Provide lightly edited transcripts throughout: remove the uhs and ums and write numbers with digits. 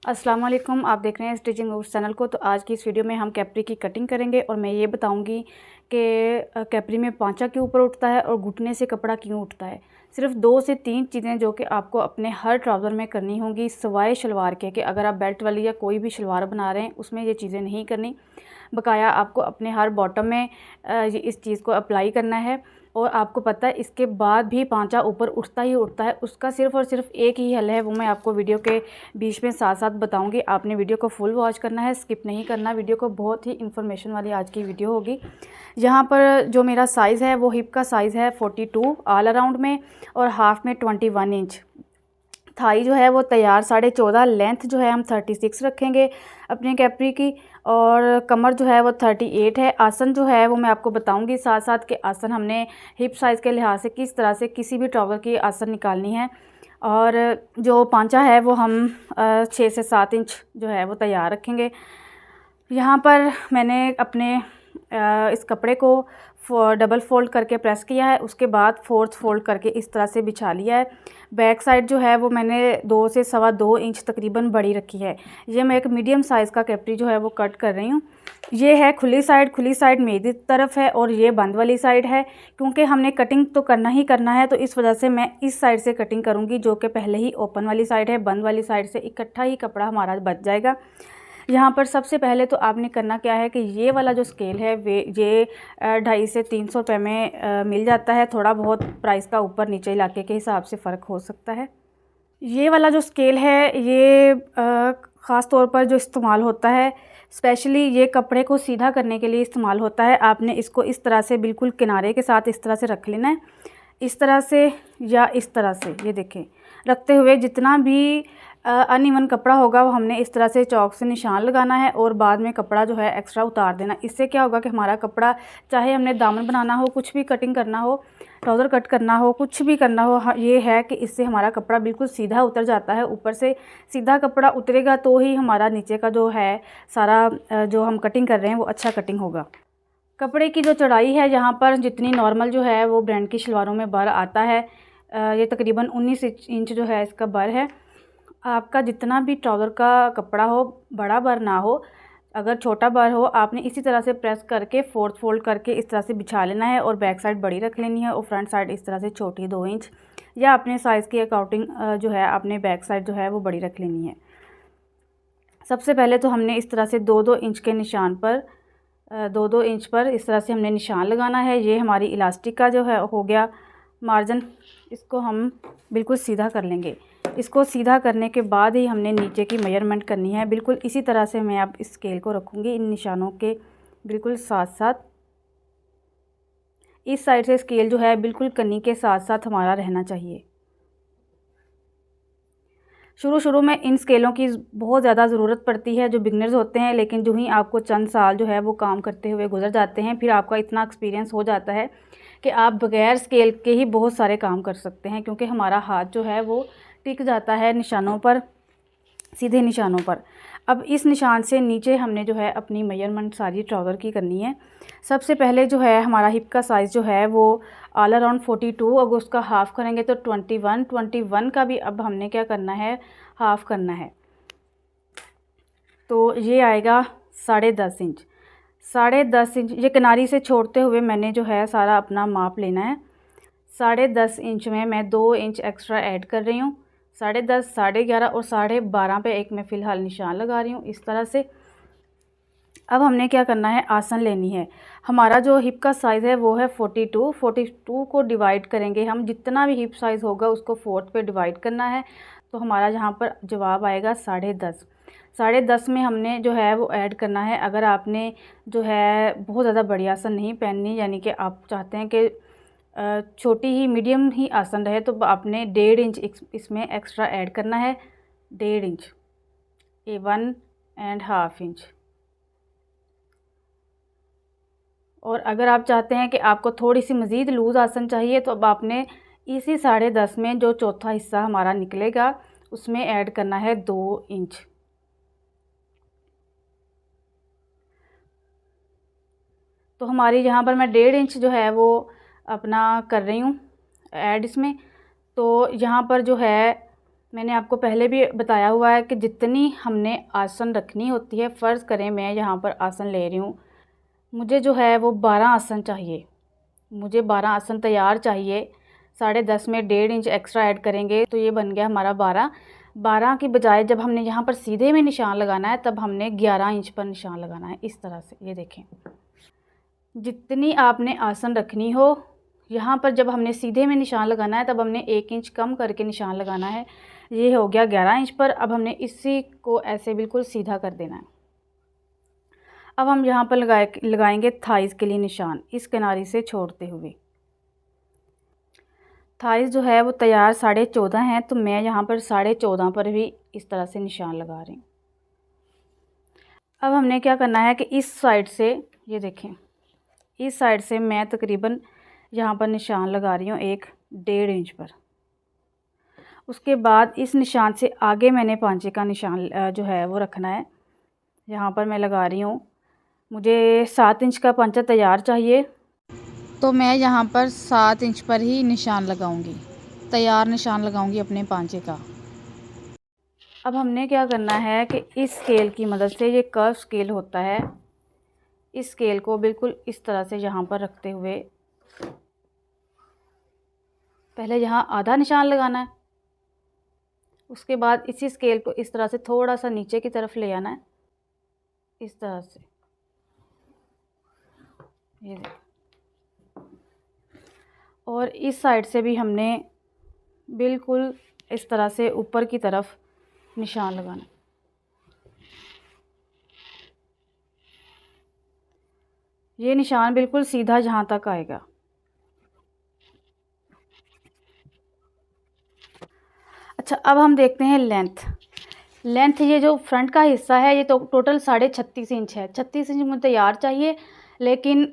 अस्सलाम वालेकुम। आप देख रहे हैं स्टिचिंग रूट्स चैनल को। तो आज की इस वीडियो में हम कैप्री की कटिंग करेंगे और मैं ये बताऊंगी कि कैप्री में पांचा क्यों ऊपर उठता है और घुटने से कपड़ा क्यों उठता है। सिर्फ 2 से 3 चीज़ें जो कि आपको अपने हर ट्राउज़र में करनी होंगी सिवाय शलवार के, कि अगर आप बेल्ट वाली या कोई भी शलवार बना रहे हैं उसमें ये चीज़ें नहीं करनी। बकाया आपको अपने हर बॉटम में इस चीज़ को अप्लाई करना है। और आपको पता है इसके बाद भी पांचा ऊपर उठता ही उठता है। उसका सिर्फ़ और सिर्फ एक ही हल है, वो मैं आपको वीडियो के बीच में साथ साथ बताऊंगी। आपने वीडियो को फुल वॉच करना है, स्किप नहीं करना। वीडियो को बहुत ही इन्फॉर्मेशन वाली आज की वीडियो होगी। यहाँ पर जो मेरा साइज़ है वो हिप का साइज़ है 42 ऑल अराउंड में और हाफ में 21 इंच। थाई जो है वो तैयार 14.5, लेंथ जो है हम 36 रखेंगे अपने कैप्री की, और कमर जो है वो 38 है। आसन जो है वो मैं आपको बताऊंगी साथ साथ कि आसन हमने हिप साइज़ के लिहाज से किस तरह से किसी भी ट्राउज़र की आसन निकालनी है। और जो पांचा है वो हम 6 से 7 इंच जो है वो तैयार रखेंगे। यहाँ पर मैंने अपने इस कपड़े को डबल फोल्ड करके प्रेस किया है, उसके बाद फोर्थ फोल्ड करके इस तरह से बिछा लिया है। बैक साइड जो है वो मैंने 2 से 2.25 इंच तकरीबन बड़ी रखी है। ये मैं एक मीडियम साइज़ का कैप्री जो है वो कट कर रही हूँ। ये है खुली साइड मेरी तरफ है और ये बंद वाली साइड है। क्योंकि हमने कटिंग तो करना ही करना है तो इस वजह से मैं इस साइड से कटिंग करूँगी, जो कि पहले ही ओपन वाली साइड है। बंद वाली साइड से इकट्ठा ही कपड़ा हमारा बच जाएगा। यहाँ पर सबसे पहले तो आपने करना क्या है कि ये वाला जो स्केल है वे ये 250 से 300 रुपये में मिल जाता है। थोड़ा बहुत प्राइस का ऊपर नीचे इलाके के हिसाब से फ़र्क हो सकता है। ये वाला जो स्केल है ये ख़ास तौर पर जो इस्तेमाल होता है, स्पेशली ये कपड़े को सीधा करने के लिए इस्तेमाल होता है। आपने इसको इस तरह से बिल्कुल किनारे के साथ इस तरह से रख लेना है, इस तरह से या इस तरह से। ये देखें, रखते हुए जितना भी अनइवन कपड़ा होगा वो हमने इस तरह से चौक से निशान लगाना है और बाद में कपड़ा जो है एक्स्ट्रा उतार देना। इससे क्या होगा कि हमारा कपड़ा, चाहे हमने दामन बनाना हो, कुछ भी कटिंग करना हो, ट्राउज़र कट करना हो, कुछ भी करना हो, ये है कि इससे हमारा कपड़ा बिल्कुल सीधा उतर जाता है। ऊपर से सीधा कपड़ा उतरेगा तो ही हमारा नीचे का जो है सारा जो हम कटिंग कर रहे हैं वो अच्छा कटिंग होगा। कपड़े की जो चौड़ाई है यहाँ पर जितनी नॉर्मल जो है वो ब्रांड की शलवारों में बर आता है, ये तकरीबन 19 इंच जो है इसका बर है। आपका जितना भी ट्राउज़र का कपड़ा हो, बड़ा बर ना हो, अगर छोटा बर हो, आपने इसी तरह से प्रेस करके फोर्थ फोल्ड करके इस तरह से बिछा लेना है और बैक साइड बड़ी रख लेनी है और फ्रंट साइड इस तरह से छोटी 2 इंच, या अपने साइज़ के अकॉर्डिंग जो है आपने बैक साइड जो है वो बड़ी रख लेनी है। सबसे पहले तो हमने इस तरह से 2-2 इंच के निशान पर 2-2 इंच पर इस तरह से हमने निशान लगाना है। ये हमारी इलास्टिक का जो है हो गया मार्जिन। इसको हम बिल्कुल सीधा कर लेंगे। इसको सीधा करने के बाद ही हमने नीचे की मेजरमेंट करनी है। बिल्कुल इसी तरह से मैं अब इस स्केल को रखूँगी इन निशानों के बिल्कुल साथ साथ। इस साइड से स्केल जो है बिल्कुल कन्नी के साथ साथ हमारा रहना चाहिए। शुरू में इन स्केलों की बहुत ज़्यादा ज़रूरत पड़ती है जो बिगनर्स होते हैं, लेकिन जो ही आपको चंद साल जो है वो काम करते हुए गुजर जाते हैं, फिर आपका इतना एक्सपीरियंस हो जाता है कि आप बगैर स्केल के ही बहुत सारे काम कर सकते हैं। क्योंकि हमारा हाथ जो है वो टिक जाता है निशानों पर, सीधे निशानों पर। अब इस निशान से नीचे हमने जो है अपनी मेजरमेंट सारी ट्राउज़र की करनी है। सबसे पहले जो है हमारा हिप का साइज़ जो है वो ऑल अराउंड 42, अगर उसका हाफ़ करेंगे तो 21 का भी अब हमने क्या करना है, हाफ़ करना है। तो ये आएगा 10.5 इंच। 10.5 इंच ये किनारी से छोड़ते हुए मैंने जो है सारा अपना माप लेना है। 10.5 इंच में मैं 2 इंच एक्स्ट्रा ऐड कर रही हूँ। 10.5, 11.5 और 12.5 पे एक मैं फ़िलहाल निशान लगा रही हूँ इस तरह से। अब हमने क्या करना है, आसन लेनी है। हमारा जो हिप का साइज़ है वो है 42 को डिवाइड करेंगे हम, जितना भी हिप साइज़ होगा उसको 4 पे डिवाइड करना है। तो हमारा यहाँ पर जवाब आएगा 10.5। 10.5 में हमने जो है वो ऐड करना है। अगर आपने जो है बहुत ज़्यादा बड़ी आसन नहीं पहननी, यानी कि आप चाहते हैं कि छोटी ही मीडियम ही आसन रहे, तो आपने 1.5 इंच इसमें एक्स्ट्रा ऐड करना है। 1.5 इंच, 1.5 इंच। और अगर आप चाहते हैं कि आपको थोड़ी सी मज़ीद लूज़ आसन चाहिए तो अब आपने इसी 10.5 में जो चौथा हिस्सा हमारा निकलेगा उसमें ऐड करना है 2 इंच। तो हमारी यहाँ पर मैं 1.5 इंच जो है वो अपना कर रही हूँ ऐड इसमें। तो यहाँ पर जो है मैंने आपको पहले भी बताया हुआ है कि जितनी हमने आसन रखनी होती है, फ़र्ज़ करें मैं यहाँ पर आसन ले रही हूँ, मुझे जो है वो 12 आसन चाहिए। मुझे 12 आसन तैयार चाहिए। 10.5 में 1.5 इंच एक्स्ट्रा ऐड करेंगे तो ये बन गया हमारा 12। 12 की बजाय जब हमने यहाँ पर सीधे में निशान लगाना है तब हमने 11 इंच पर निशान लगाना है, इस तरह से। ये देखें, जितनी आपने आसन रखनी हो, यहाँ पर जब हमने सीधे में निशान लगाना है तब हमने 1 इंच कम करके निशान लगाना है। ये हो गया 11 इंच पर। अब हमने इसी को ऐसे बिल्कुल सीधा कर देना है। अब हम यहाँ पर लगाएंगे थाइज़ के लिए निशान, इस किनारी से छोड़ते हुए। थाइज़ जो है वो तैयार 14.5 हैं, तो मैं यहाँ पर 14.5 पर भी इस तरह से निशान लगा रही हूँ। अब हमने क्या करना है कि इस साइड से, ये देखें, इस साइड से मैं तकरीबन यहाँ पर निशान लगा रही हूँ 1.5 इंच पर। उसके बाद इस निशान से आगे मैंने पांचे का निशान जो है वो रखना है। यहाँ पर मैं लगा रही हूँ, मुझे 7 इंच का पांचा तैयार चाहिए, तो मैं यहाँ पर 7 इंच पर ही निशान लगाऊंगी, तैयार निशान लगाऊंगी अपने पांचे का। अब हमने क्या करना है कि इस स्केल की मदद से, ये कर्व स्केल होता है, इस स्केल को बिल्कुल इस तरह से यहाँ पर रखते हुए पहले यहाँ आधा निशान लगाना है। उसके बाद इसी स्केल को इस तरह से थोड़ा सा नीचे की तरफ ले आना है, इस तरह से। ये देखो, और इस साइड से भी हमने बिल्कुल इस तरह से ऊपर की तरफ निशान लगाना। ये निशान बिल्कुल सीधा जहाँ तक आएगा। अच्छा, अब हम देखते हैं लेंथ। ये जो फ्रंट का हिस्सा है ये तो टोटल 36.5 इंच है। 36 इंच मुझे तैयार चाहिए, लेकिन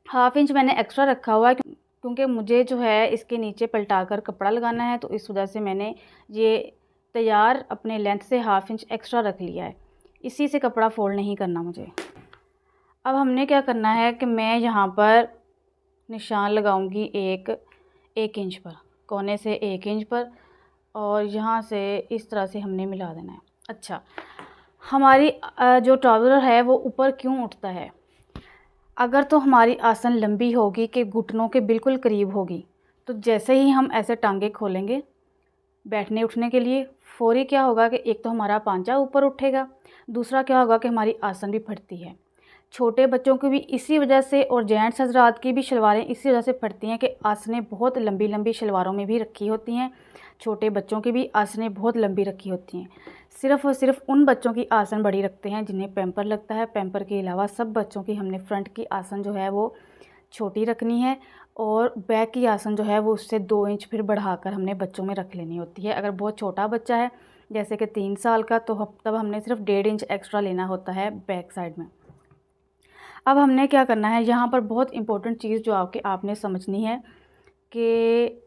हाफ इंच मैंने एक्स्ट्रा रखा हुआ है क्योंकि मुझे जो है इसके नीचे पलटाकर कपड़ा लगाना है, तो इस वजह से मैंने ये तैयार अपने लेंथ से हाफ इंच एक्स्ट्रा रख लिया है। इसी से कपड़ा फोल्ड नहीं करना मुझे। अब हमने क्या करना है कि मैं यहाँ पर निशान लगाऊंगी एक इंच पर, कोने से 1 इंच पर, और यहाँ से इस तरह से हमने मिला देना है। अच्छा, हमारी जो ट्राउज़र है वो ऊपर क्यों उठता है? अगर तो हमारी आसन लंबी होगी कि घुटनों के बिल्कुल करीब होगी, तो जैसे ही हम ऐसे टांगे खोलेंगे बैठने उठने के लिए, फ़ौरी क्या होगा कि एक तो हमारा पांचा ऊपर उठेगा, दूसरा क्या होगा कि हमारी आसन भी फटती है। छोटे बच्चों की भी इसी वजह से, और जेंट्स हज़रात की भी शलवारें इसी वजह से फटती हैं कि आसनें बहुत लंबी लंबी शलवारों में भी रखी होती हैं। छोटे बच्चों की भी आसनें बहुत लंबी रखी होती हैं। सिर्फ़ और सिर्फ उन बच्चों की आसन बड़ी रखते हैं जिन्हें पैम्पर लगता है। पैम्पर के अलावा सब बच्चों की हमने फ्रंट की आसन जो है वो छोटी रखनी है, और बैक की आसन जो है वो उससे 2 इंच फिर बढ़ाकर हमने बच्चों में रख लेनी होती है। अगर बहुत छोटा बच्चा है जैसे कि 3 साल का, तो तब हमने सिर्फ 1.5 इंच एक्स्ट्रा लेना होता है बैक साइड में। अब हमने क्या करना है, यहाँ पर बहुत इम्पोर्टेंट चीज़ जो आपने समझनी है कि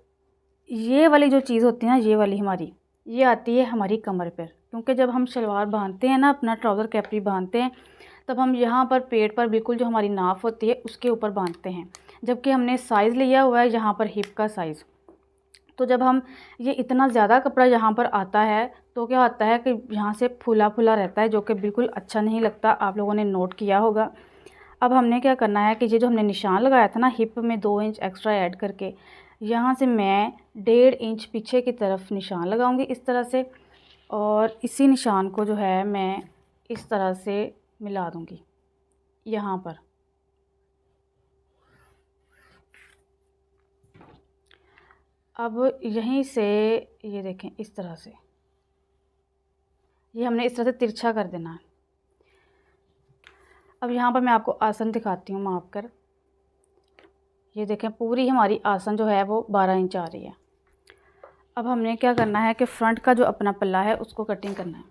ये वाली जो चीज़ होती है ना, ये वाली हमारी, ये आती है हमारी कमर पर। क्योंकि जब हम शलवार बांधते हैं ना, अपना ट्राउज़र कैपरी बांधते हैं, तब हम यहाँ पर पेट पर बिल्कुल जो हमारी नाफ होती है उसके ऊपर बांधते हैं, जबकि हमने साइज़ लिया हुआ है यहाँ पर हिप का साइज़। तो जब हम ये इतना ज़्यादा कपड़ा यहाँ पर आता है तो क्या होता है कि यहाँ से फूला फूला रहता है, जो कि बिल्कुल अच्छा नहीं लगता, आप लोगों ने नोट किया होगा। अब हमने क्या करना है कि ये जो हमने निशान लगाया था ना हिप में 2 इंच एक्स्ट्रा ऐड करके, यहाँ से मैं 1.5 इंच पीछे की तरफ निशान लगाऊंगी इस तरह से, और इसी निशान को जो है मैं इस तरह से मिला दूंगी यहाँ पर। अब यहीं से ये देखें, इस तरह से ये हमने इस तरह से तिरछा कर देना है। अब यहाँ पर मैं आपको आसन दिखाती हूँ माप कर। ये देखें, पूरी हमारी आसन जो है वो 12 इंच आ रही है। अब हमने क्या करना है कि फ्रंट का जो अपना पल्ला है उसको कटिंग करना है।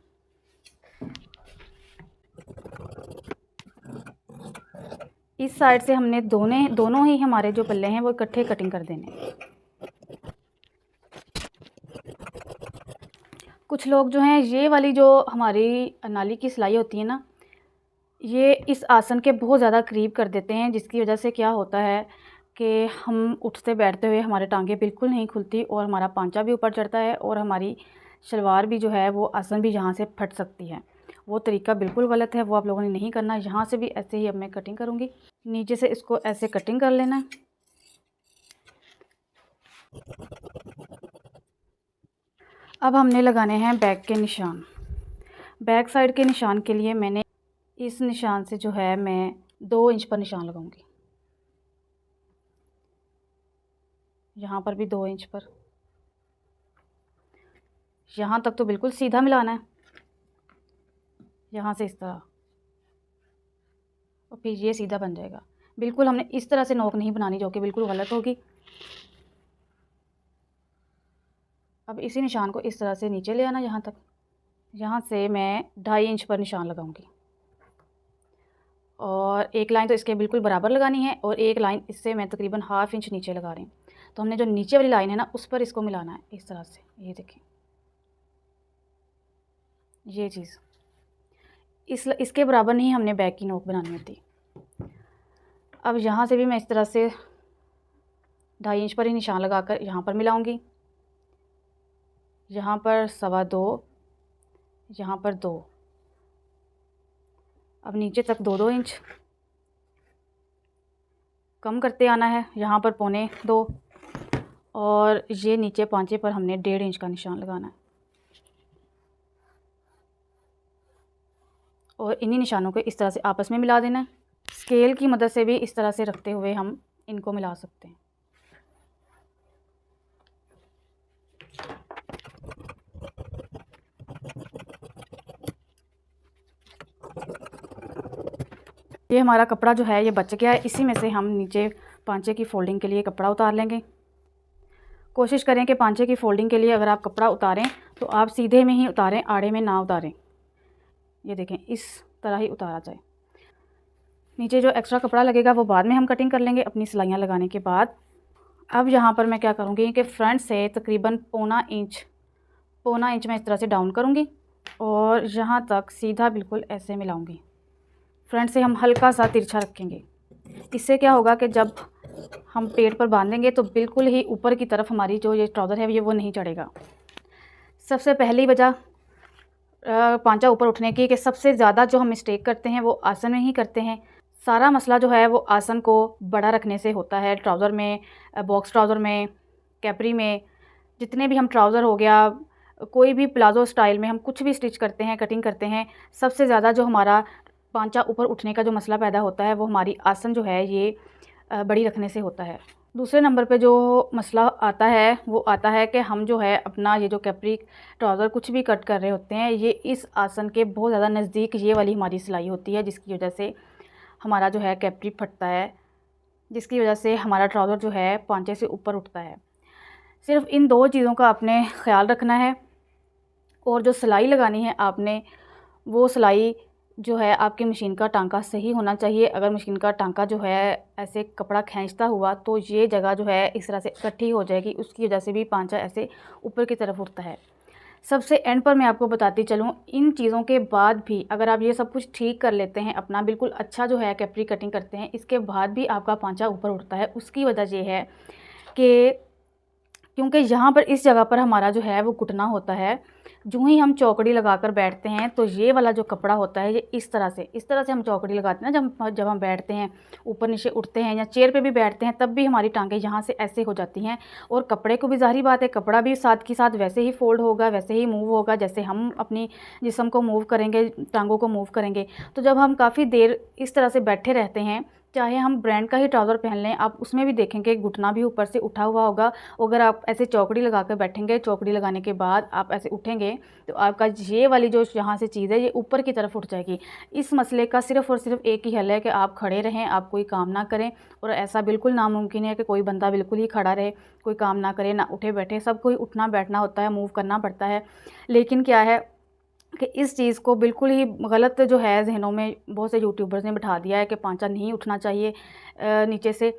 इस साइड से हमने दोनों ही हमारे जो पल्ले हैं वो इकट्ठे कटिंग कर देने। कुछ लोग जो हैं ये वाली जो हमारी नाली की सिलाई होती है ना, ये इस आसन के बहुत ज़्यादा करीब कर देते हैं, जिसकी वजह से क्या होता है कि हम उठते बैठते हुए हमारे टांगे बिल्कुल नहीं खुलती और हमारा पांचा भी ऊपर चढ़ता है और हमारी शलवार भी जो है वो आसन भी यहाँ से फट सकती है। वो तरीका बिल्कुल गलत है, वो आप लोगों ने नहीं करना। यहाँ से भी ऐसे ही अब मैं कटिंग करूँगी। नीचे से इसको ऐसे कटिंग कर लेना। अब हमने लगाने हैं बैक के निशान। बैक साइड के निशान के लिए मैंने इस निशान से जो है मैं 2 इंच पर निशान लगाऊंगी। यहाँ पर भी 2 इंच पर। यहाँ तक तो बिल्कुल सीधा मिलाना है, यहाँ से इस तरह, और फिर ये सीधा बन जाएगा। बिल्कुल हमने इस तरह से नोक नहीं बनानी जो कि बिल्कुल गलत होगी। अब इसी निशान को इस तरह से नीचे ले आना यहाँ तक। यहाँ से मैं 2.5 इंच पर निशान लगाऊंगी और एक लाइन तो इसके बिल्कुल बराबर लगानी है और एक लाइन इससे मैं तकरीबन 1/2 इंच नीचे लगा रही हूँ। तो हमने जो नीचे वाली लाइन है ना उस पर इसको मिलाना है इस तरह से। ये देखें, ये चीज़ इसके बराबर नहीं हमने बैक की नोक बनानी होती। अब यहाँ से भी मैं इस तरह से 2.5 इंच पर ही निशान लगाकर यहाँ पर मिलाऊंगी। यहाँ पर 2.25, यहाँ पर 2, अब नीचे तक 2-2 इंच कम करते आना है। यहाँ पर 2.25 और ये नीचे पांचे पर हमने 1.5 इंच का निशान लगाना है। और इन्हीं निशानों को इस तरह से आपस में मिला देना है। स्केल की मदद से भी इस तरह से रखते हुए हम इनको मिला सकते हैं। ये हमारा कपड़ा जो है ये बच गया है। इसी में से हम नीचे पांचे की फ़ोल्डिंग के लिए कपड़ा उतार लेंगे। कोशिश करें कि पांचे की फ़ोल्डिंग के लिए अगर आप कपड़ा उतारें तो आप सीधे में ही उतारें, आड़े में ना उतारें। ये देखें, इस तरह ही उतारा जाए। नीचे जो एक्स्ट्रा कपड़ा लगेगा वो बाद में हम कटिंग कर लेंगे अपनी सिलाइयाँ लगाने के बाद। अब यहाँ पर मैं क्या करूँगी कि फ्रंट से तकरीबन 1.25 इंच मैं इस तरह से डाउन करूँगी और यहाँ तक सीधा बिल्कुल ऐसे मिलाऊँगी। फ्रंट से हम हल्का सा तिरछा रखेंगे। इससे क्या होगा कि जब हम पेट पर बांधेंगे तो बिल्कुल ही ऊपर की तरफ हमारी जो ये ट्राउज़र है ये वो नहीं चढ़ेगा। सबसे पहली वजह पांचा ऊपर उठने की कि सबसे ज़्यादा जो हम मिस्टेक करते हैं वो आसन में ही करते हैं। सारा मसला जो है वो आसन को बड़ा रखने से होता है। ट्राउज़र में, बॉक्स ट्राउज़र में, कैपरी में, जितने भी हम ट्राउज़र हो गया, कोई भी प्लाज़ो स्टाइल में हम कुछ भी स्टिच करते हैं, कटिंग करते हैं, सबसे ज़्यादा जो हमारा पांचा ऊपर उठने का जो मसला पैदा होता है वो हमारी आसन जो है ये बड़ी रखने से होता है। दूसरे नंबर पे जो मसला आता है वो आता है कि हम जो है अपना ये जो कैपरी ट्राउज़र कुछ भी कट कर रहे होते हैं, ये इस आसन के बहुत ज़्यादा नज़दीक ये वाली हमारी सिलाई होती है, जिसकी वजह से हमारा जो है कैपरी फटता है, जिसकी वजह से हमारा ट्राउज़र जो है पांचे से ऊपर उठता है। सिर्फ इन 2 चीज़ों का आपने ख़्याल रखना है। और जो सिलाई लगानी है आपने, वो सिलाई जो है आपकी मशीन का टांका सही होना चाहिए। अगर मशीन का टांका जो है ऐसे कपड़ा खींचता हुआ तो ये जगह जो है इस तरह से इकट्ठी हो जाएगी, उसकी वजह से भी पांचा ऐसे ऊपर की तरफ उठता है। सबसे एंड पर मैं आपको बताती चलूँ, इन चीज़ों के बाद भी अगर आप ये सब कुछ ठीक कर लेते हैं, अपना बिल्कुल अच्छा जो है कैपरी कटिंग करते हैं, इसके बाद भी आपका पांचा ऊपर उठता है, उसकी वजह ये है कि क्योंकि यहाँ पर इस जगह पर हमारा जो है वो घुटना होता है। जो ही हम चौकड़ी लगाकर बैठते हैं तो ये वाला जो कपड़ा होता है ये इस तरह से हम चौकड़ी लगाते हैं ना, जब हम बैठते हैं, ऊपर नीचे उठते हैं या चेयर पे भी बैठते हैं, तब भी हमारी टांगें यहाँ से ऐसे हो जाती हैं। और कपड़े को भी ज़ाहिर बात है, कपड़ा भी साथ के साथ वैसे ही फोल्ड होगा, वैसे ही मूव होगा जैसे हम अपनी जिस्म को मूव करेंगे, टांगों को मूव करेंगे। तो जब हम काफ़ी देर इस तरह से बैठे रहते हैं, चाहे हम ब्रांड का ही ट्राउज़र पहन लें, आप उसमें भी देखेंगे घुटना भी ऊपर से उठा हुआ होगा। अगर आप ऐसे चौकड़ी लगा कर बैठेंगे, चौकड़ी लगाने के बाद आप ऐसे उठेंगे तो आपका ये वाली जो यहाँ से चीज़ है ये ऊपर की तरफ उठ जाएगी। इस मसले का सिर्फ़ और सिर्फ एक ही हल है कि आप खड़े रहें, आप कोई काम ना करें। और ऐसा बिल्कुल नामुमकिन है कि कोई बंदा बिल्कुल ही खड़ा रहे, कोई काम ना करे, ना उठे बैठे। सबको ही उठना बैठना होता है, मूव करना पड़ता है। लेकिन क्या है कि इस चीज़ को बिल्कुल ही गलत जो है ज़हनों में बहुत से यूट्यूबर्स ने बिठा दिया है कि पांचा नहीं उठना चाहिए नीचे से।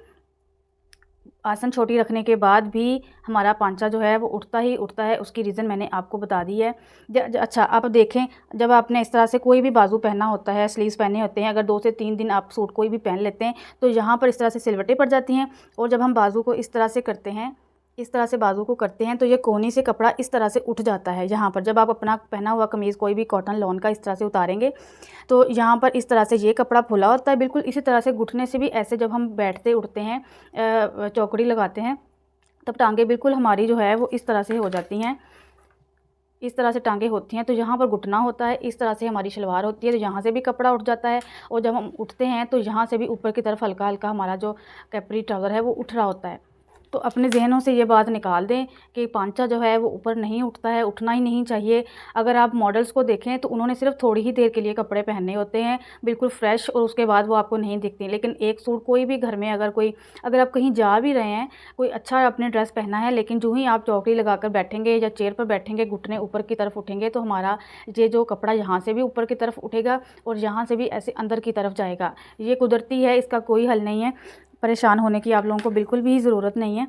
आसन छोटी रखने के बाद भी हमारा पांचा जो है वो उठता ही उठता है। उसकी रीज़न मैंने आपको बता दी है। अच्छा, आप देखें, जब आपने इस तरह से कोई भी बाजू पहना होता है, स्लीव्स पहने होते हैं, अगर 2 से 3 दिन आप सूट कोई भी पहन लेते हैं तो यहाँ पर इस तरह से सिलवटें पड़ जाती हैं। और जब हम बाजू को इस तरह से करते हैं, इस तरह से बाजू को करते हैं, तो ये कोहनी से कपड़ा इस तरह से उठ जाता है। यहाँ पर जब आप अपना पहना हुआ कमीज़ कोई भी कॉटन लॉन का इस तरह से उतारेंगे तो यहाँ पर इस तरह से ये कपड़ा फुला होता है बिल्कुल। इसी तरह से घुटने से भी ऐसे जब हम बैठते उठते हैं, चौकड़ी लगाते हैं, तब टांगे बिल्कुल हमारी जो है वो इस तरह से हो जाती हैं, इस तरह से टांगे होती हैं। तो यहाँ पर घुटना होता है, इस तरह से हमारी शलवार होती है, तो यहाँ से भी कपड़ा उठ जाता है। और जब हम उठते हैं तो यहाँ से भी ऊपर की तरफ हल्का हल्का हमारा जो कैपरी ट्राउज़र है वो उठ रहा होता है। तो अपने जहनों से ये बात निकाल दें कि पांचा जो है वो ऊपर नहीं उठता है, उठना ही नहीं चाहिए। अगर आप मॉडल्स को देखें तो उन्होंने सिर्फ थोड़ी ही देर के लिए कपड़े पहने होते हैं बिल्कुल फ्रेश, और उसके बाद वो आपको नहीं दिखती। लेकिन एक सूट कोई भी घर में अगर आप कहीं जा भी रहे हैं, कोई अच्छा आपने ड्रेस पहना है, लेकिन जो ही आप चौकड़ी लगाकर बैठेंगे या चेयर पर बैठेंगे, घुटने ऊपर की तरफ उठेंगे, तो हमारा ये जो कपड़ा यहाँ से भी ऊपर की तरफ उठेगा और यहाँ से भी ऐसे अंदर की तरफ जाएगा। ये कुदरती है, इसका कोई हल नहीं है। परेशान होने की आप लोगों को बिल्कुल भी ज़रूरत नहीं है।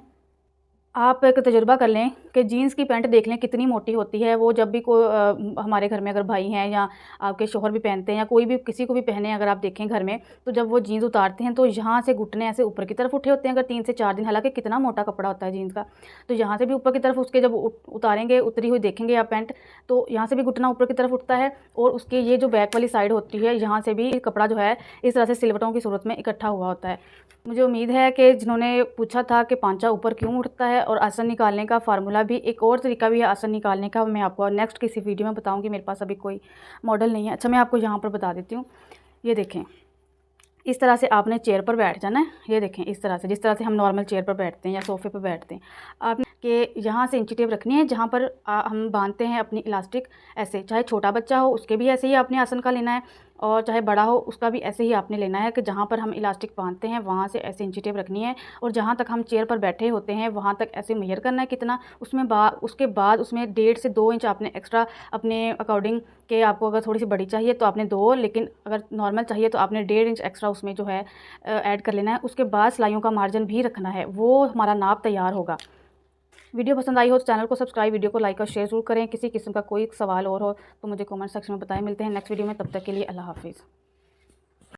आप एक तजुर्बा कर लें कि जीन्स की पैंट देख लें कितनी मोटी होती है। वो जब भी हमारे घर में अगर भाई हैं या आपके शौहर भी पहनते हैं या कोई भी किसी को भी पहने, अगर आप देखें घर में, तो जब वो जीन्स उतारते हैं तो यहाँ से घुटने ऐसे ऊपर की तरफ उठे होते हैं। अगर 3 से 4 दिन, हालांकि कितना मोटा कपड़ा होता है जीन्स का, तो यहाँ से भी ऊपर की तरफ उसके जब उतारेंगे, उतरी हुई देखेंगे आप पैंट, तो यहाँ से भी घुटना ऊपर की तरफ उठता है। और उसके ये जो बैक वाली साइड होती है, यहाँ से भी कपड़ा जो है इस तरह से सिलवटों की सूरत में इकट्ठा हुआ होता है। मुझे उम्मीद है कि जिन्होंने पूछा था कि पांचा ऊपर क्यों उठता है और आसन निकालने का फार्मूला भी, एक और तरीका भी है आसन निकालने का, मैं आपको नेक्स्ट किसी वीडियो में बताऊंगी। मेरे पास अभी कोई मॉडल नहीं है। अच्छा, मैं आपको यहाँ पर बता देती हूँ। ये देखें, इस तरह से आपने चेयर पर बैठ जाना है। ये देखें, इस तरह से, जिस तरह से हम नॉर्मल चेयर पर बैठते हैं या सोफ़े पर बैठते हैं, आपने कि यहाँ से इंची टेप रखनी है जहाँ पर हम बांधते हैं अपनी इलास्टिक। ऐसे, चाहे छोटा बच्चा हो उसके भी ऐसे ही आपने आसन का लेना है, और चाहे बड़ा हो उसका भी ऐसे ही आपने लेना है कि जहाँ पर हम इलास्टिक बांधते हैं वहाँ से ऐसे इंची टेप रखनी है। और जहाँ तक हम चेयर पर बैठे होते हैं वहाँ तक ऐसे मेजर करना है कितना, उसके बाद उसमें 1.5 से 2 इंच आपने एक्स्ट्रा अपने अकॉर्डिंग के, आपको अगर थोड़ी सी बड़ी चाहिए तो आपने 2, लेकिन अगर नॉर्मल चाहिए तो आपने 1.5 इंच एक्स्ट्रा उसमें जो है ऐड कर लेना है। उसके बाद सिलाइयों का मार्जिन भी रखना है, वो हमारा नाप तैयार होगा। वीडियो पसंद आई हो तो चैनल को सब्सक्राइब, वीडियो को लाइक और शेयर जरूर करें। किसी किस्म का कोई सवाल और हो तो मुझे कमेंट सेक्शन में बताएं। मिलते हैं नेक्स्ट वीडियो में, तब तक के लिए अल्लाह हाफिज़।